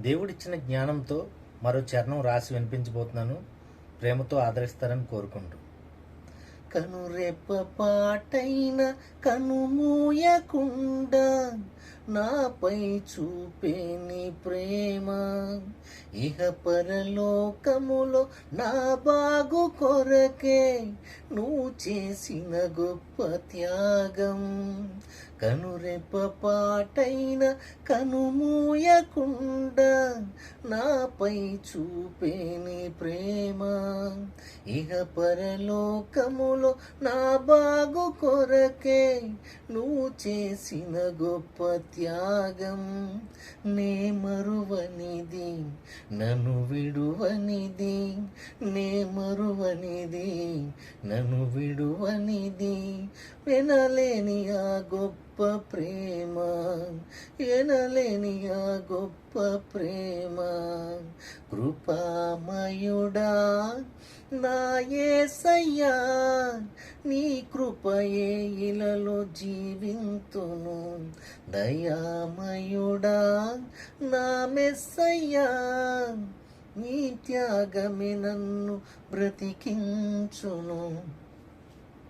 దేవుడిచ్చిన జ్ఞానంతో మరో చరణం రాసి వినిపించబోతున్నాను. ప్రేమతో ఆదరిస్తారని కోరుకుంటూ. కనురెప్ప పాటైన కనుమూయకుండా నాపై చూపే నీ ప్రేమ, ఇహ పరలోకములో నా బాగు కొరకే నువ్వు చేసిన గొప్ప త్యాగం. కనురెప్ప పాటైన కనుమూయకుండా నాపై చూపే నీ ప్రేమ, ఇహ పరలోకములో నా బాగు కొరకే నువ్వు చేసిన గొప్ప త్యాగం. నే మరువనిది నన్ను విడువనిది, నే మరువనిది నన్ను విడువనిది, వినలేని ఆ గొప్ప ప్రేమ, వినలేని ఆ గొప్ప ప్రేమ. కృపామయుడా నా యేసయ్యా, నీ కృపయే ఇలలో జీవింతును. దయామయుడా నా మెస్సయ్యా, నీ త్యాగమే నన్ను బ్రతికించును.